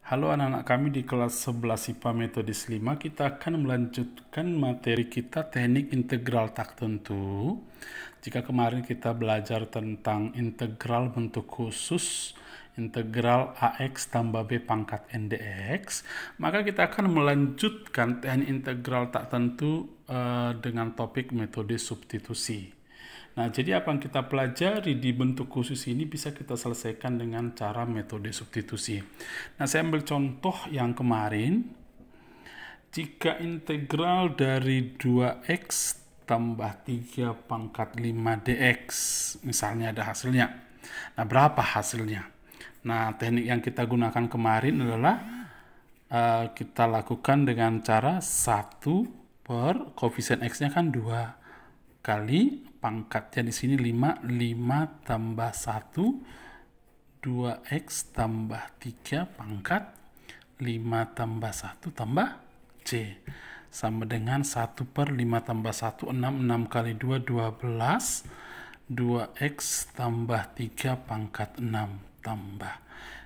Halo anak-anak kami di kelas 11 IPA Metodis 5, kita akan melanjutkan materi kita teknik integral tak tentu. Jika kemarin kita belajar tentang integral bentuk khusus, integral AX tambah B pangkat NDX, maka kita akan melanjutkan teknik integral tak tentu dengan topik metode substitusi. Nah, jadi apa yang kita pelajari di bentuk khusus ini bisa kita selesaikan dengan cara metode substitusi. Nah, saya ambil contoh yang kemarin. Jika integral dari 2x tambah 3 pangkat 5 dx, misalnya ada hasilnya. Nah, berapa hasilnya? Nah, teknik yang kita gunakan kemarin adalah kita lakukan dengan cara 1 per koefisien x-nya kan 2 kali pangkatnya di sini 5 tambah 1 2x tambah 3 pangkat 5 tambah 1 tambah c sama dengan 1 per 5 tambah 1 6 kali 2 12 2x tambah 3 pangkat 6 tambah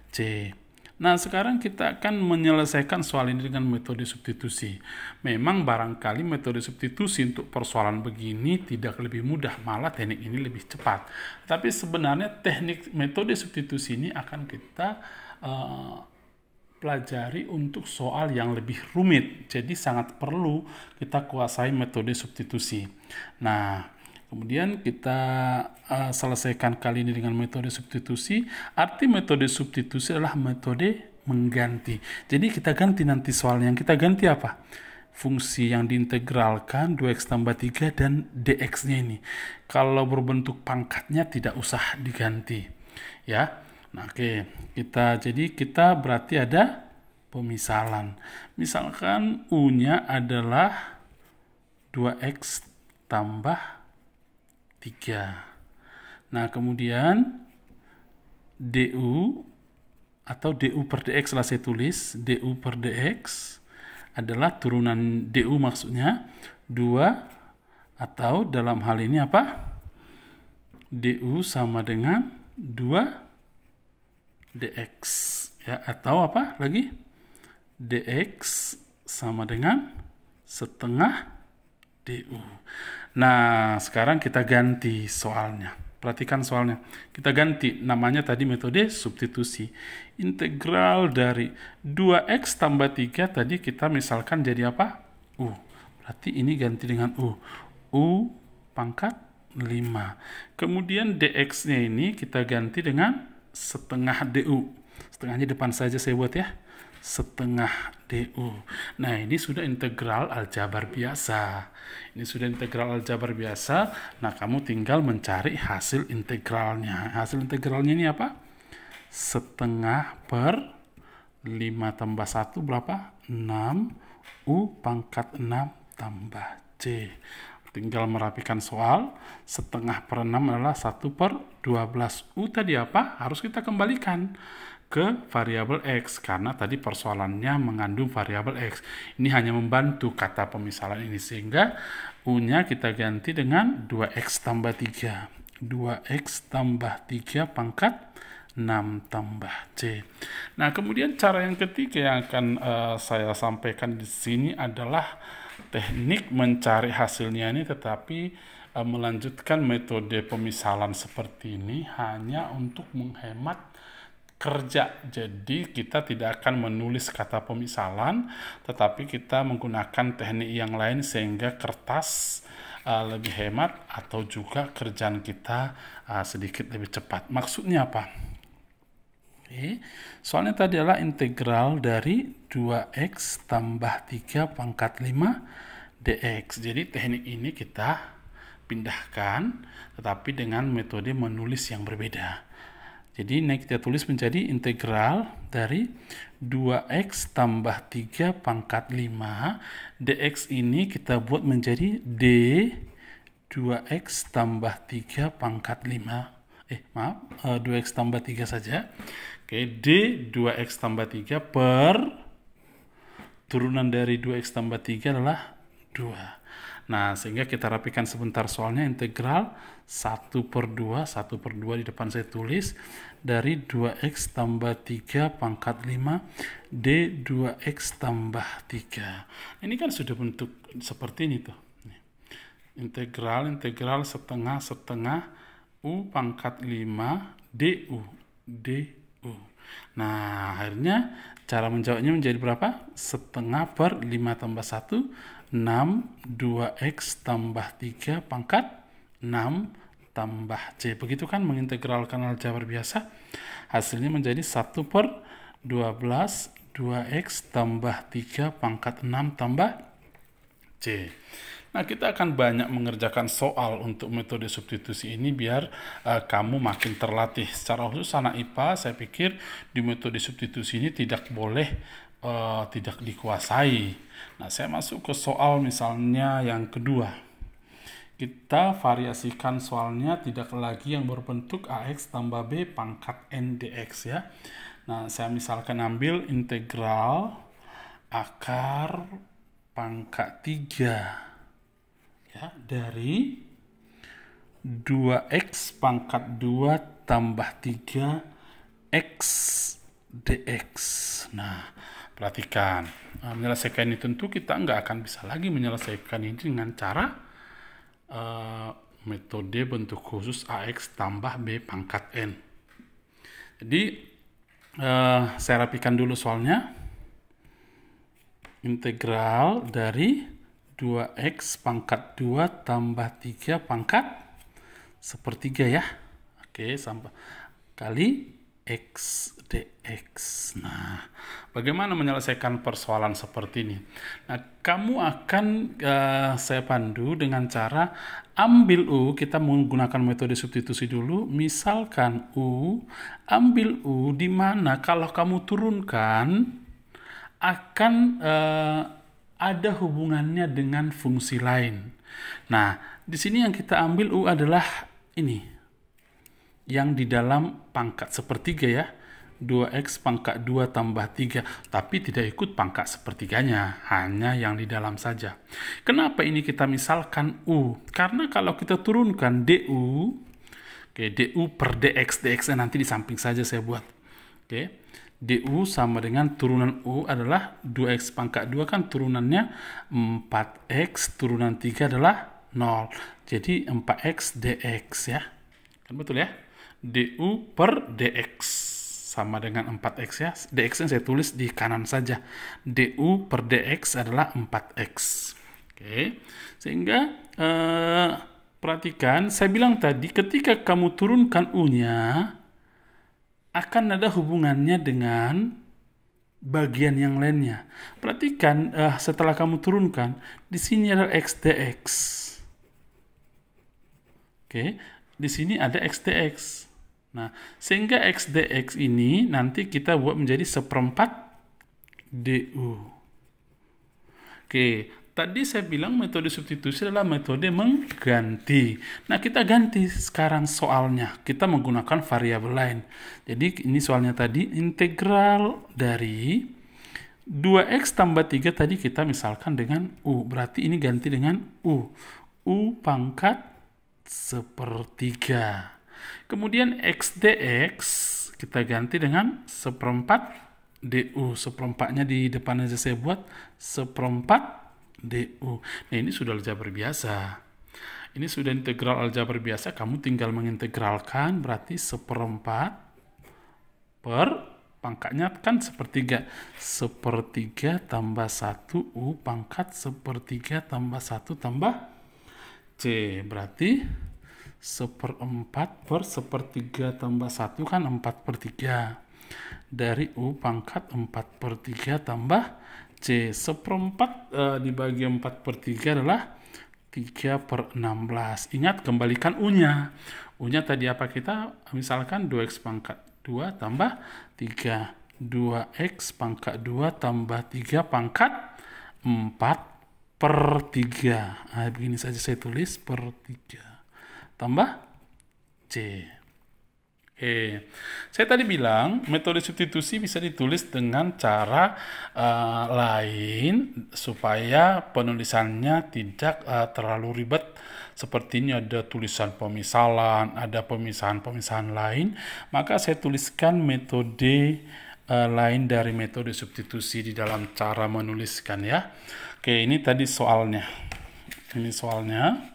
c. Nah, sekarang kita akan menyelesaikan soal ini dengan metode substitusi. Memang barangkali metode substitusi untuk persoalan begini tidak lebih mudah, malah teknik ini lebih cepat. Tapi sebenarnya teknik metode substitusi ini akan kita pelajari untuk soal yang lebih rumit. Jadi sangat perlu kita kuasai metode substitusi. Nah, kemudian kita selesaikan kali ini dengan metode substitusi. Arti metode substitusi adalah metode mengganti. Jadi kita ganti nanti soalnya. Yang kita ganti apa? Fungsi yang diintegralkan 2x tambah 3 dan dx-nya ini. Kalau berbentuk pangkatnya tidak usah diganti. Ya. Nah, oke. Kita berarti ada pemisalan. Misalkan U-nya adalah 2x tambah 3. Nah, kemudian du atau du per dx lah saya tulis. Du per dx adalah turunan du, maksudnya 2, atau dalam hal ini apa? Du sama dengan 2 dx. Ya, atau apa lagi? Dx sama dengan setengah du. Nah, sekarang kita ganti soalnya. Perhatikan soalnya. Kita ganti, namanya tadi metode substitusi. Integral dari 2x tambah 3 tadi kita misalkan jadi apa? U. Berarti ini ganti dengan U. U pangkat 5. Kemudian dx-nya ini kita ganti dengan setengah du. Setengahnya depan saja saya buat ya. Setengah du. Nah, ini sudah integral aljabar biasa. Ini sudah integral aljabar biasa. Nah, kamu tinggal mencari hasil integralnya. Hasil integralnya ini apa? Setengah per 5 tambah 1 berapa? 6. U pangkat 6 tambah C. Tinggal merapikan soal. Setengah per 6 adalah 1 per 12. U tadi apa? Harus kita kembalikan ke variabel X, karena tadi persoalannya mengandung variabel X. Ini hanya membantu kata pemisalan ini, sehingga U-nya kita ganti dengan 2X tambah 3. 2X tambah 3 pangkat 6 tambah C. Nah, kemudian cara yang ketiga yang akan saya sampaikan di sini adalah teknik mencari hasilnya ini, tetapi melanjutkan metode pemisalan seperti ini hanya untuk menghemat kerja. Jadi kita tidak akan menulis kata pemisalan, tetapi kita menggunakan teknik yang lain sehingga kertas lebih hemat atau juga kerjaan kita sedikit lebih cepat. Maksudnya apa? Soalnya tadi adalah integral dari 2x tambah 3 pangkat 5 dx. Jadi teknik ini kita pindahkan, tetapi dengan metode menulis yang berbeda. Jadi ini kita tulis menjadi integral dari 2x tambah 3 pangkat 5 dx ini kita buat menjadi d 2x tambah 3 pangkat 5. 2x tambah 3 saja. Oke, d 2x tambah 3 per turunan dari 2x tambah 3 adalah 2. Nah, sehingga kita rapikan sebentar soalnya. Integral 1/2, 1/2 di depan saya tulis, dari 2x tambah 3 pangkat 5 D 2x tambah 3. Ini kan sudah bentuk seperti ini tuh. Integral setengah U pangkat 5 DU. Nah, akhirnya cara menjawabnya menjadi berapa? Setengah per 5 tambah 1, 6, 2x tambah 3 pangkat 6 tambah C. Begitu kan mengintegralkan aljabar biasa. Hasilnya menjadi 1/12 2x tambah 3 pangkat 6 tambah C. Nah, kita akan banyak mengerjakan soal untuk metode substitusi ini biar kamu makin terlatih. Secara khusus anak IPA, saya pikir di metode substitusi ini tidak boleh tidak dikuasai. Nah, saya masuk ke soal misalnya yang kedua. Kita variasikan soalnya tidak lagi yang berbentuk AX tambah B pangkat N dx ya. Nah, saya misalkan ambil integral akar pangkat 3 ya, dari 2x pangkat 2 tambah 3 x dx. Nah, perhatikan, menyelesaikan ini tentu kita nggak akan bisa lagi menyelesaikan ini dengan cara metode bentuk khusus AX tambah B pangkat N. Jadi, saya rapikan dulu soalnya. Integral dari 2x pangkat 2 tambah 3 pangkat sepertiga ya. Oke, sampai kali x dx. Nah, bagaimana menyelesaikan persoalan seperti ini? Nah, kamu akan saya pandu dengan cara ambil U. Kita menggunakan metode substitusi dulu. Misalkan U, ambil U di mana kalau kamu turunkan akan ada hubungannya dengan fungsi lain. Nah, di sini yang kita ambil U adalah ini. Yang di dalam pangkat sepertiga ya. 2x pangkat 2 tambah 3. Tapi tidak ikut pangkat sepertiganya. Hanya yang di dalam saja. Kenapa ini kita misalkan U? Karena kalau kita turunkan DU. Oke, DU per dx. dx nanti di samping saja saya buat. Oke. DU sama dengan turunan U adalah 2x pangkat 2 kan turunannya 4x, turunan 3 adalah 0. Jadi 4x dx ya. Kan betul ya? DU per dx sama dengan 4x ya. dx yang saya tulis di kanan saja. DU per dx adalah 4x. Oke. Sehingga perhatikan, saya bilang tadi ketika kamu turunkan U-nya akan ada hubungannya dengan bagian yang lainnya. Perhatikan setelah kamu turunkan, di sini ada x dx. Oke, di sini ada x dx. Nah, sehingga x dx ini nanti kita buat menjadi 1/4 du. Oke, tadi saya bilang metode substitusi adalah metode mengganti. Nah, kita ganti sekarang soalnya. Kita menggunakan variabel lain. Jadi, ini soalnya tadi integral dari 2x tambah 3 tadi kita misalkan dengan U. Berarti ini ganti dengan U. U pangkat 1/3. Kemudian x dx kita ganti dengan 1/4 du. 1/4-nya di depan aja saya buat 1/4 du. Nah, ini sudah aljabar biasa. Ini sudah integral aljabar biasa. Kamu tinggal mengintegralkan. Berarti 1/4 per pangkatnya kan 1/3. 1/3 tambah 1 U pangkat 1/3 tambah 1 tambah C. Berarti 1/4 per 1/3 tambah 1 kan 4/3. Dari U pangkat 4/3 tambah C. 1/4 dibagi 4/3 adalah 3/16. Ingat, kembalikan U-nya. U-nya tadi apa kita? Misalkan 2x pangkat 2 tambah 3. 2x pangkat 2 tambah 3 pangkat 4/3. Nah, begini saja saya tulis per 3. Tambah C. Oke. Oke, saya tadi bilang metode substitusi bisa ditulis dengan cara lain supaya penulisannya tidak terlalu ribet. Seperti ini ada tulisan pemisalan, ada pemisahan-pemisahan lain. Maka saya tuliskan metode lain dari metode substitusi di dalam cara menuliskan ya. Oke, ini tadi soalnya. Ini soalnya.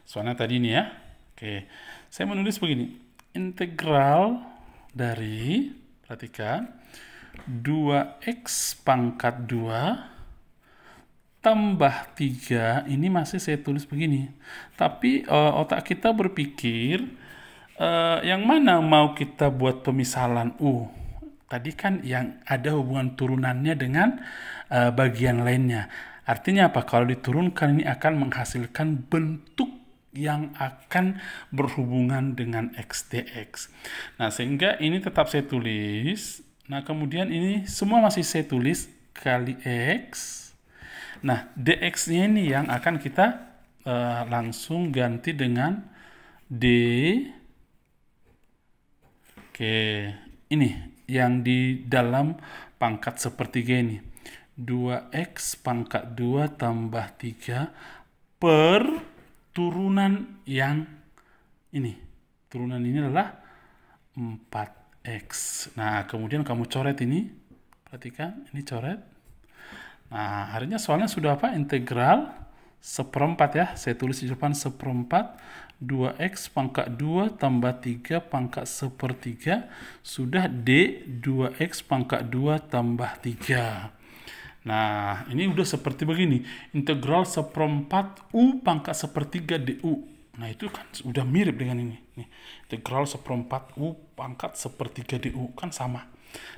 Soalnya tadi ini ya. Oke, saya menulis begini. Integral dari, perhatikan, 2x pangkat 2 tambah 3, ini masih saya tulis begini. Tapi otak kita berpikir, yang mana mau kita buat pemisalan U? Tadi kan yang ada hubungan turunannya dengan bagian lainnya. Artinya apa? Kalau diturunkan ini akan menghasilkan bentuk yang akan berhubungan dengan x dx. Nah, sehingga ini tetap saya tulis. Nah, kemudian ini semua masih saya tulis kali x. Nah, dx-nya ini yang akan kita langsung ganti dengan d. Oke, ini yang di dalam pangkat sepertiga ini. 2x pangkat 2 tambah 3 per turunan yang ini. Turunan ini adalah 4x. Nah, kemudian kamu coret ini. Perhatikan, ini coret. Nah, akhirnya soalnya sudah apa? Integral seperempat ya. Saya tulis di depan seperempat. 2x pangkat 2 tambah 3 pangkat sepertiga. Sudah D 2x pangkat 2 tambah 3. Nah, ini udah seperti begini. Integral seperempat U pangkat sepertiga DU. Nah, itu kan udah mirip dengan ini. Nih, integral seperempat U pangkat sepertiga DU. Kan sama.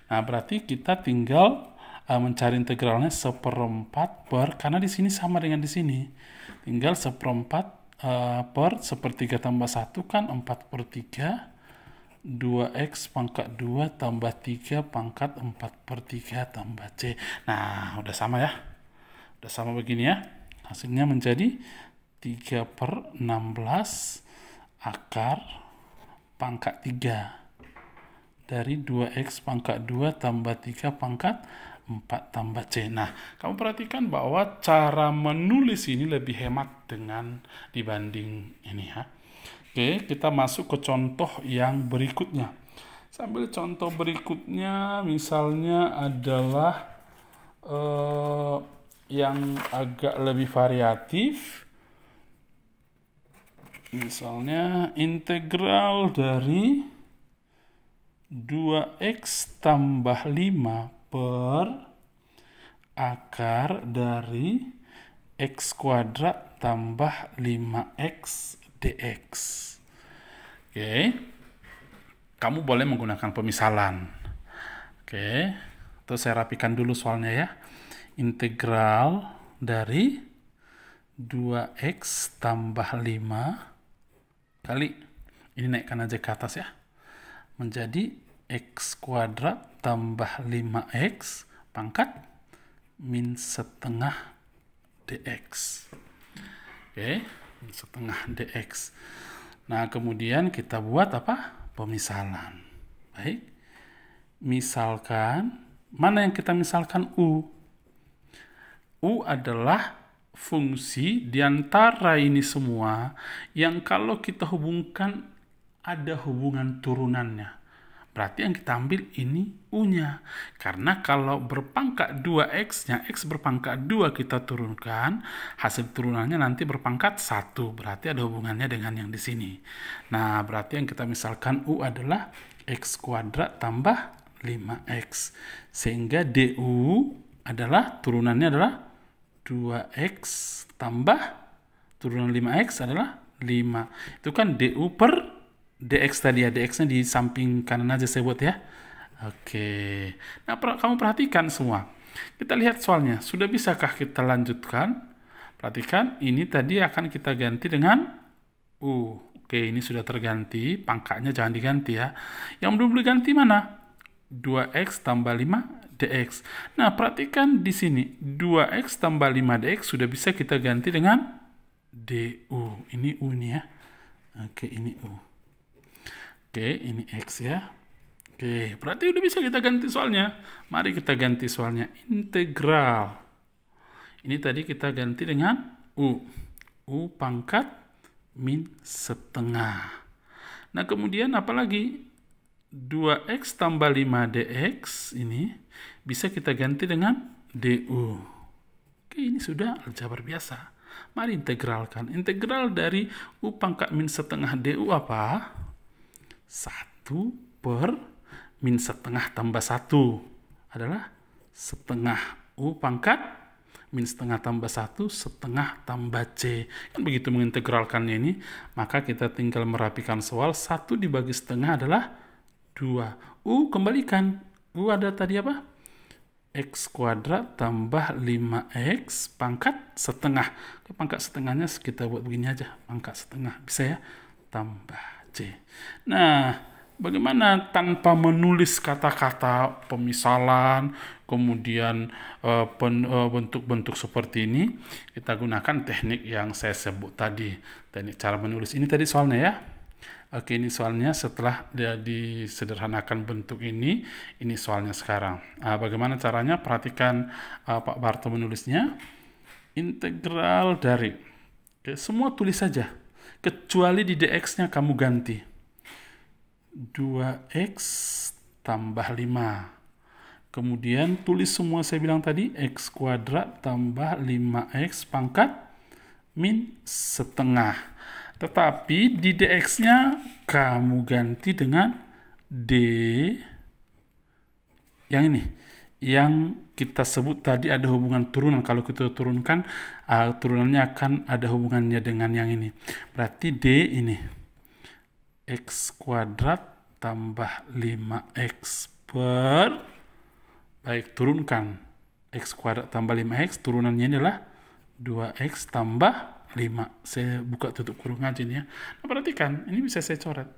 Nah, berarti kita tinggal mencari integralnya seperempat per, karena di sini sama dengan di sini. Tinggal seperempat per sepertiga tambah 1 kan 4/3. 2x pangkat 2 tambah 3 pangkat 4/3 tambah C. Nah, udah sama ya. Udah sama begini ya. Hasilnya menjadi 3/16 akar pangkat 3 dari 2x pangkat 2 tambah 3 pangkat 4 tambah C. Nah, kamu perhatikan bahwa cara menulis ini lebih hemat dengan dibanding ini ya. Oke, kita masuk ke contoh yang berikutnya. Sambil contoh berikutnya, misalnya adalah yang agak lebih variatif. Misalnya integral dari 2x tambah 5 per akar dari x kuadrat tambah 5x dx. Oke. Kamu boleh menggunakan pemisalan. Oke. Terus saya rapikan dulu soalnya ya. Integral dari 2x tambah 5 kali, ini naikkan aja ke atas ya, menjadi x kuadrat tambah 5x pangkat min setengah dx. Oke. Setengah dx. Nah, kemudian kita buat apa? Pemisalan. Baik. Misalkan, mana yang kita misalkan? U. U adalah fungsi di antara ini semua yang kalau kita hubungkan ada hubungan turunannya. Berarti yang kita ambil ini U-nya. Karena kalau berpangkat 2x-nya, x berpangkat 2 kita turunkan, hasil turunannya nanti berpangkat 1. Berarti ada hubungannya dengan yang di sini. Nah, berarti yang kita misalkan U adalah x kuadrat tambah 5x. Sehingga DU adalah, turunannya adalah 2x tambah turunan 5x adalah 5. Itu kan DU per dx tadi ya, dx-nya di samping kanan aja saya buat ya. Oke. Nah, kamu perhatikan semua. Kita lihat soalnya. Sudah bisakah kita lanjutkan? Perhatikan, ini tadi akan kita ganti dengan U. Oke, ini sudah terganti. Pangkatnya jangan diganti ya. Yang belum diganti mana? 2x tambah 5 dx. Nah, perhatikan di sini. 2x tambah 5 dx sudah bisa kita ganti dengan du. Ini U nih ya. Oke, ini U. Oke, ini X ya. Oke, berarti udah bisa kita ganti soalnya. Mari kita ganti soalnya. Integral. Ini tadi kita ganti dengan U. U pangkat min setengah. Nah, kemudian apa lagi? 2X tambah 5DX ini bisa kita ganti dengan DU. Oke, ini sudah aljabar biasa. Mari integralkan. Integral dari U pangkat min setengah DU apa? 1 per min setengah tambah 1 adalah setengah U pangkat min setengah tambah 1 setengah tambah C. Kan begitu mengintegralkannya ini, maka kita tinggal merapikan soal. 1 dibagi setengah adalah 2. U kembalikan. U ada tadi apa? X kuadrat tambah 5X pangkat setengah. Pangkat setengahnya kita buat begini aja. Pangkat setengah. Bisa ya? Tambah C. Nah, bagaimana tanpa menulis kata-kata pemisalan, kemudian bentuk-bentuk seperti ini, kita gunakan teknik yang saya sebut tadi. Teknik cara menulis. Ini tadi soalnya ya. Oke, ini soalnya setelah dia disederhanakan bentuk ini soalnya sekarang. Bagaimana caranya? Perhatikan Pak Barto menulisnya. Integral dari, semua tulis saja, kecuali di dx-nya kamu ganti. 2x tambah 5. Kemudian tulis semua saya bilang tadi, x kuadrat tambah 5x pangkat min setengah. Tetapi di dx-nya kamu ganti dengan d yang ini. Yang kita sebut tadi ada hubungan turunan. Kalau kita turunkan, turunannya akan ada hubungannya dengan yang ini. Berarti d ini. X kuadrat tambah 5x per, baik, turunkan. X kuadrat tambah 5x, turunannya adalah 2x tambah 5. Saya buka tutup kurung aja nih ya. Nah, perhatikan, ini bisa saya coret.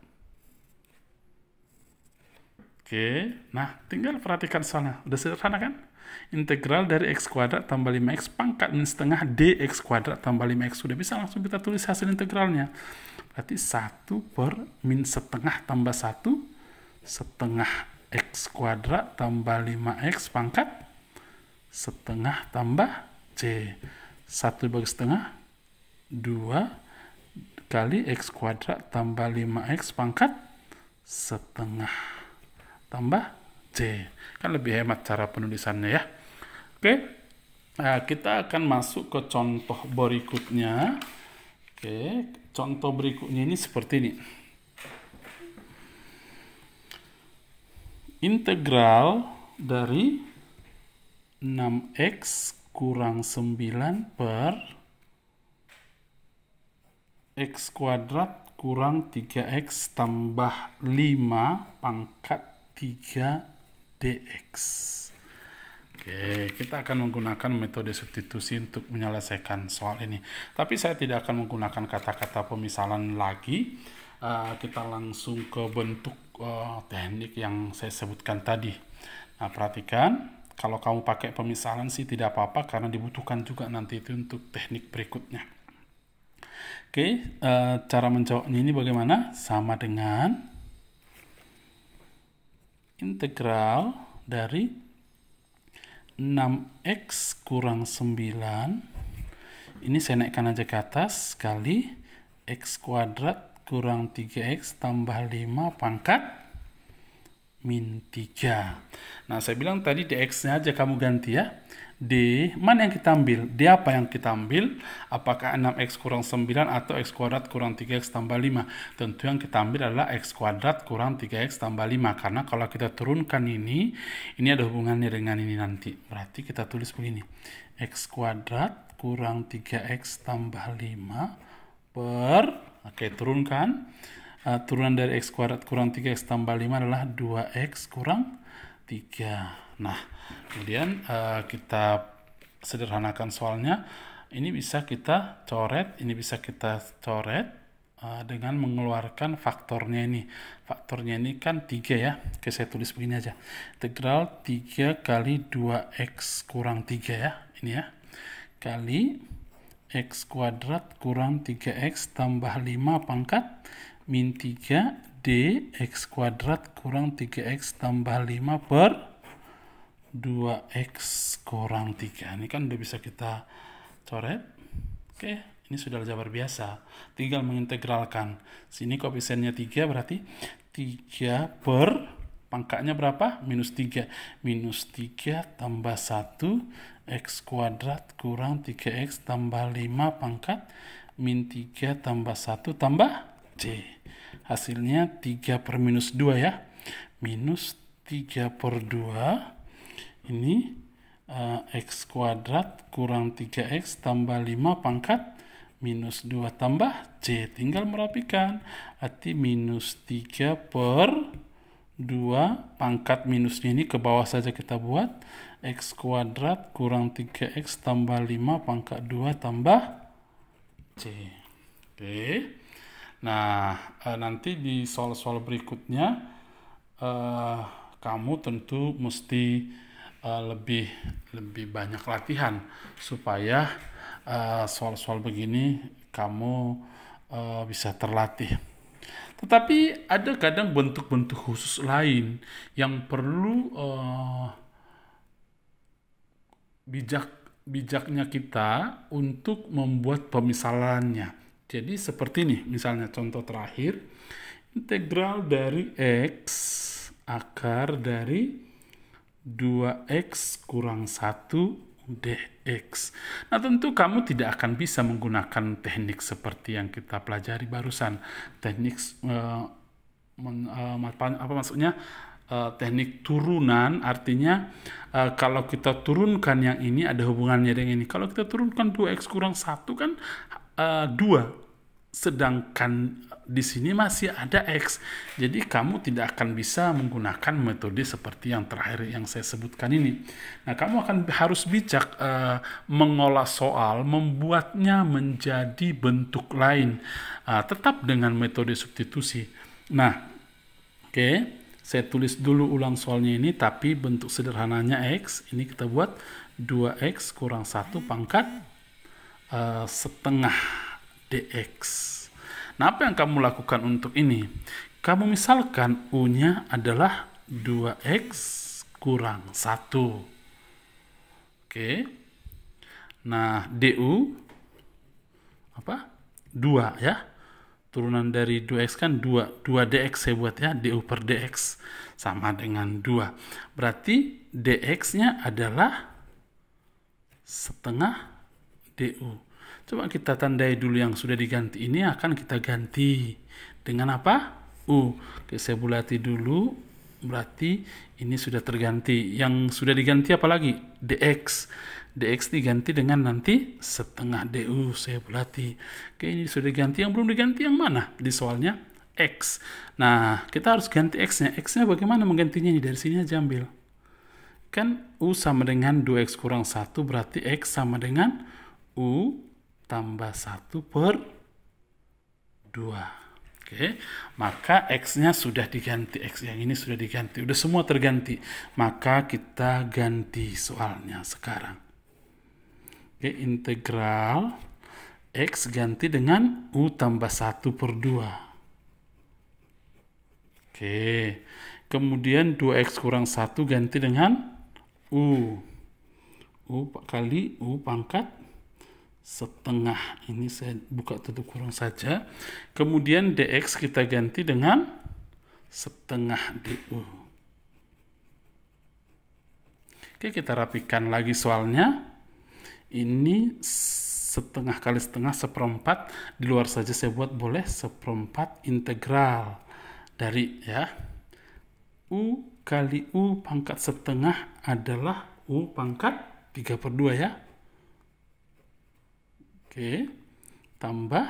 Oke, nah tinggal perhatikan soalnya. Udah sederhana kan? Integral dari x kuadrat tambah 5x pangkat min setengah dx kuadrat tambah 5x. Sudah bisa langsung kita tulis hasil integralnya. Berarti 1 per min setengah tambah 1 setengah x kuadrat tambah 5x pangkat setengah tambah c. 1 bagi setengah 2 kali x kuadrat tambah 5x pangkat setengah tambah c. Kan lebih hemat cara penulisannya ya. Oke, nah, kita akan masuk ke contoh berikutnya. Oke, contoh berikutnya ini seperti ini. Integral dari 6x kurang 9 per x kuadrat kurang 3x tambah 5 pangkat 3 dx. Oke, kita akan menggunakan metode substitusi untuk menyelesaikan soal ini. Tapi saya tidak akan menggunakan kata-kata pemisalan lagi. Kita langsung ke bentuk teknik yang saya sebutkan tadi. Nah, perhatikan. Kalau kamu pakai pemisalan sih tidak apa-apa, karena dibutuhkan juga nanti itu untuk teknik berikutnya. Oke, cara menjawabnya ini bagaimana? Sama dengan integral dari 6x kurang 9. Ini saya naikkan aja ke atas, kali x kuadrat kurang 3x tambah 5 pangkat min 3. Nah, saya bilang tadi dx-nya aja kamu ganti ya. D, mana yang kita ambil? D apa yang kita ambil? Apakah 6x kurang 9 atau x kuadrat kurang 3x tambah 5? Tentu yang kita ambil adalah x kuadrat kurang 3x tambah 5. Karena kalau kita turunkan ini ada hubungannya dengan ini nanti. Berarti kita tulis begini. X kuadrat kurang 3x tambah 5 per, oke, turunkan. Turunan dari x kuadrat kurang 3x tambah 5 adalah 2x kurang 3. Nah, kemudian kita sederhanakan soalnya. Ini bisa kita coret, ini bisa kita coret dengan mengeluarkan faktornya ini. Faktornya ini kan 3 ya. Oke, saya tulis begini aja. Integral 3 kali 2x kurang 3 ya. Ini ya. Kali x kuadrat kurang 3x tambah 5 pangkat min 3 Dx kuadrat kurang 3x tambah 5 per 2x kurang 3. Ini kan udah bisa kita coret. Oke, ini sudah aljabar biasa. Tinggal mengintegralkan. Sini koefisiennya 3 berarti 3 per pangkatnya berapa? Minus 3. Minus 3 tambah 1 x kuadrat kurang 3x tambah 5 pangkat min 3 tambah 1 tambah c. Hasilnya 3 per minus 2 ya. Minus 3 per 2. Ini x kuadrat kurang 3x tambah 5 pangkat minus 2 tambah c. Tinggal merapikan. Arti minus 3 per 2 pangkat minusnya ini ke bawah saja kita buat. X kuadrat kurang 3x tambah 5 pangkat 2 tambah c. Oke. Nah, nanti di soal-soal berikutnya kamu tentu mesti lebih banyak latihan supaya soal-soal begini kamu bisa terlatih. Tetapi ada kadang bentuk-bentuk khusus lain yang perlu bijaknya kita untuk membuat pemisalannya. Jadi seperti ini, misalnya contoh terakhir, integral dari x akar dari 2x kurang 1 dx. Nah, tentu kamu tidak akan bisa menggunakan teknik seperti yang kita pelajari barusan. Teknik teknik turunan, artinya kalau kita turunkan yang ini ada hubungannya dengan ini. Kalau kita turunkan 2x kurang 1 kan 2. Sedangkan di sini masih ada X. Jadi kamu tidak akan bisa menggunakan metode seperti yang terakhir yang saya sebutkan ini. Nah, kamu akan harus bijak mengolah soal, membuatnya menjadi bentuk lain. Tetap dengan metode substitusi. Nah, oke. Saya tulis dulu ulang soalnya ini, tapi bentuk sederhananya X. Ini kita buat 2X kurang 1 pangkat setengah dx. Nah, apa yang kamu lakukan untuk ini? Kamu misalkan U-nya adalah 2x kurang 1. Oke. Nah, du apa? 2 ya. Turunan dari 2x kan 2 dx saya buat ya. Du per dx sama dengan 2. Berarti dx-nya adalah setengah du. Coba kita tandai dulu yang sudah diganti. Ini akan kita ganti dengan apa? U. Oke, saya bulati dulu. Berarti ini sudah terganti. Yang sudah diganti apa lagi? dx. Dx diganti dengan nanti setengah du. Saya bulati. Oke, ini sudah diganti. Yang belum diganti yang mana? Di soalnya x. Nah, kita harus ganti x-nya. X-nya bagaimana menggantinya? Ini dari sini aja ambil. Kan U sama dengan 2x kurang 1. Berarti x sama dengan U tambah 1 per 2. Oke, maka X-nya sudah diganti. X yang ini sudah diganti. Udah semua terganti. Maka kita ganti soalnya sekarang. Oke, integral X ganti dengan U tambah 1 per 2. Oke, kemudian 2X kurang 1 ganti dengan U. U kali U pangkat setengah. Ini saya buka tutup kurung saja. Kemudian dx kita ganti dengan setengah du. Oke, kita rapikan lagi soalnya. Ini setengah kali setengah seperempat. Di luar saja saya buat boleh seperempat integral dari ya u kali u pangkat setengah adalah u pangkat 3 per 2 ya. Oke, tambah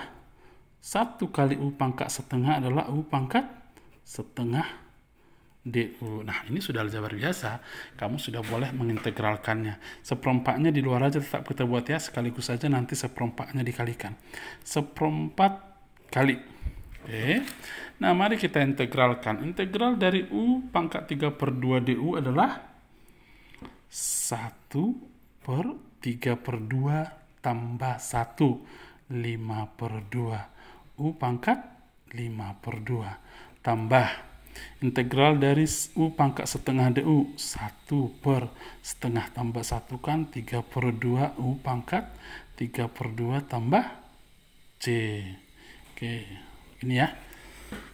1 kali U pangkat setengah adalah U pangkat setengah DU. Nah, ini sudah aljabar biasa. Kamu sudah boleh mengintegralkannya. Seperempatnya di luar aja tetap kita buat ya. Sekaligus saja nanti seperempatnya dikalikan. Seperempat kali. Oke. Nah, mari kita integralkan. Integral dari U pangkat 3 per 2 DU adalah 1 per 3 per 2 tambah 1, 5 per 2. U pangkat 5 per 2. tambah integral dari U pangkat setengah DU 1 per setengah tambah 1 kan 3/2 U pangkat 3/2 tambah C. Oke, ini ya.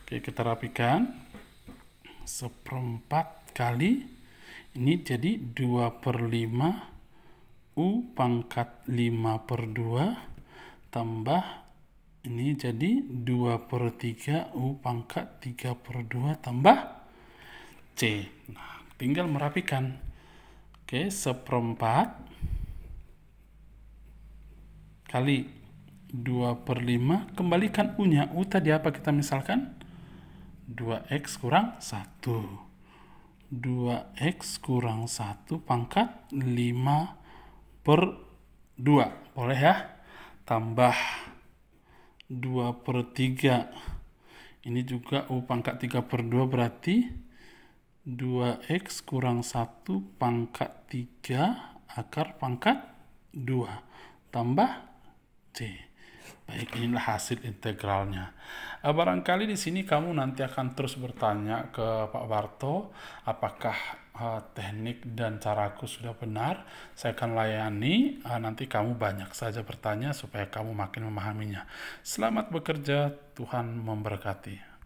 Oke, kita rapikan. 1/4 kali ini jadi 2/5 U pangkat 5/2 tambah ini jadi 2/3 U pangkat 3/2 tambah C. Nah, tinggal merapikan. Oke, 1/4 kali 2/5, kembalikan U-nya. U tadi apa kita misalkan? 2X kurang 1. 2X kurang 1 pangkat 5/2. Boleh ya? Tambah 2/3. Ini juga U pangkat 3/2 berarti 2X kurang 1 pangkat 3 akar pangkat 2 tambah C. Baik, inilah hasil integralnya. Barangkali di sini kamu nanti akan terus bertanya ke Pak Barto, apakah teknik dan caraku sudah benar. Saya akan layani, nanti kamu banyak saja bertanya supaya kamu makin memahaminya. Selamat bekerja, Tuhan memberkati.